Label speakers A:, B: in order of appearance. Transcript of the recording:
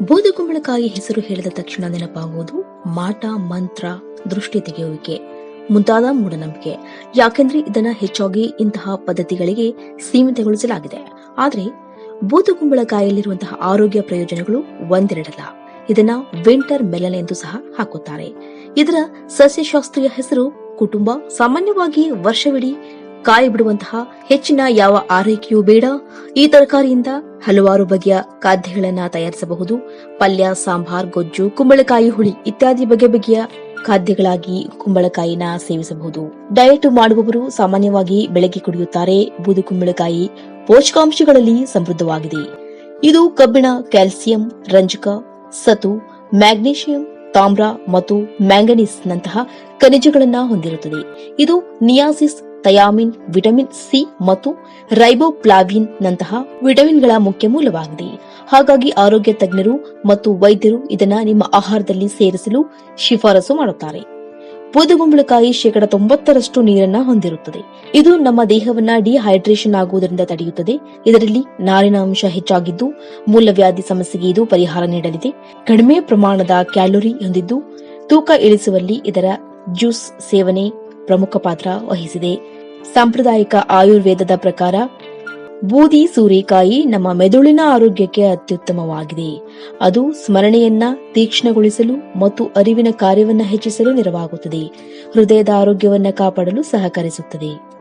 A: ಬೂದುಗುಂಬಳಕಾಯಿ ಹೆಸರು ಹೇಳಿದ ತಕ್ಷಣ ನೆನಪಾಗುವುದು ಮಾಟ ಮಂತ್ರ, ದೃಷ್ಟಿ ತೆಗೆಯುವಿಕೆ ಮುಂತಾದ ಮೂಢನಂಬಿಕೆ. ಯಾಕೆಂದ್ರೆ ಇದನ್ನ ಹೆಚ್ಚಾಗಿ ಇಂತಹ ಪದ್ಧತಿಗಳಿಗೆ ಸೀಮಿತಗೊಳಿಸಲಾಗಿದೆ. ಆದರೆ ಬೂದುಗುಂಬಳಕಾಯಿಯಲ್ಲಿರುವಂತಹ ಆರೋಗ್ಯ ಪ್ರಯೋಜನಗಳು ಒಂದೆರಡಲ್ಲ. ಇದನ್ನ ವಿಂಟರ್ ಮೆಲನ್ ಎಂದು ಸಹ ಹಾಕುತ್ತಾರೆ. ಇದರ ಸಸ್ಯಶಾಸ್ತ್ರೀಯ ಹೆಸರು ಕುಟುಂಬ. ಸಾಮಾನ್ಯವಾಗಿ ವರ್ಷವಿಡೀ ಕಾಯಿ ಬಿಡುವಂತಹ ಹೆಚ್ಚಿನ ಯಾವ ಆರೈಕೆಯೂ ಬೇಡ. ಈ ತರಕಾರಿಯಿಂದ ಹಲವಾರು ಬಗೆಯ ಖಾದ್ಯಗಳನ್ನ ತಯಾರಿಸಬಹುದು. ಪಲ್ಯ, ಸಾಂಬಾರ್, ಗೊಜ್ಜು, ಕುಂಬಳಕಾಯಿ ಹುಳಿ ಇತ್ಯಾದಿ ಬಗೆ ಬಗೆಯ ಖಾದ್ಯಗಳಾಗಿ ಕುಂಬಳಕಾಯಿನ ಸೇವಿಸಬಹುದು. ಡಯಟ್ ಮಾಡುವವರು ಸಾಮಾನ್ಯವಾಗಿ ಬೆಳಗ್ಗೆ ಕುಡಿಯುತ್ತಾರೆ. ಬೂದು ಕುಂಬಳಕಾಯಿ ಪೋಷಕಾಂಶಗಳಲ್ಲಿ ಸಮೃದ್ಧವಾಗಿದೆ. ಇದು ಕಬ್ಬಿಣ, ಕ್ಯಾಲ್ಸಿಯಂ, ರಂಜಕ, ಸತು, ಮ್ಯಾಗ್ನೀಷಿಯಂ, ತಾಮ್ರ ಮತ್ತು ಮ್ಯಾಂಗನೀಸ್ ನಂತಹ ಖನಿಜಗಳನ್ನ ಹೊಂದಿರುತ್ತದೆ. ಇದು ನಿಯಾಸಿಸ್, ಥಯಾಮಿನ್, ವಿಟಮಿನ್ ಸಿ ಮತ್ತು ರೈಬೋಪ್ಲಾವಿನ್ ನಂತಹ ವಿಟಮಿನ್ಗಳ ಮುಖ್ಯ ಮೂಲವಾಗಿದೆ. ಹಾಗಾಗಿ ಆರೋಗ್ಯ ತಜ್ಞರು ಮತ್ತು ವೈದ್ಯರು ಇದನ್ನ ನಿಮ್ಮ ಆಹಾರದಲ್ಲಿ ಸೇರಿಸಲು ಶಿಫಾರಸು ಮಾಡುತ್ತಾರೆ. ಬೂದುಗುಂಬಳಕಾಯಿ 90% ನೀರನ್ನ ಹೊಂದಿರುತ್ತದೆ. ಇದು ನಮ್ಮ ದೇಹವನ್ನ ಡಿಹೈಡ್ರೇಷನ್ ಆಗುವುದರಿಂದ ತಡೆಯುತ್ತದೆ. ಇದರಲ್ಲಿ ನಾರಿನ ಅಂಶ ಹೆಚ್ಚಾಗಿದ್ದು ಮೂಲವ್ಯಾಧಿ ಸಮಸ್ಯೆಗೆ ಇದು ಪರಿಹಾರ ನೀಡಲಿದೆ. ಕಡಿಮೆ ಪ್ರಮಾಣದ ಕ್ಯಾಲೋರಿ ಹೊಂದಿದ್ದು ತೂಕ ಇಳಿಸುವಲ್ಲಿ ಇದರ ಜ್ಯೂಸ್ ಸೇವನೆ ಪ್ರಮುಖ ಪಾತ್ರ ವಹಿಸಿದೆ. ಸಾಂಪ್ರದಾಯಿಕ ಆಯುರ್ವೇದದ ಪ್ರಕಾರ ಬೂದಿ ಸೂರೆಕಾಯಿ ನಮ್ಮ ಮೆದುಳಿನ ಆರೋಗ್ಯಕ್ಕೆ ಅತ್ಯುತ್ತಮವಾಗಿದೆ. ಅದು ಸ್ಮರಣೆಯನ್ನ ತೀಕ್ಷ್ಣಗೊಳಿಸಲು ಮತ್ತು ಅರಿವಿನ ಕಾರ್ಯವನ್ನು ಹೆಚ್ಚಿಸಲು ನೆರವಾಗುತ್ತದೆ. ಹೃದಯದ ಆರೋಗ್ಯವನ್ನ ಕಾಪಾಡಲು ಸಹಕರಿಸುತ್ತದೆ.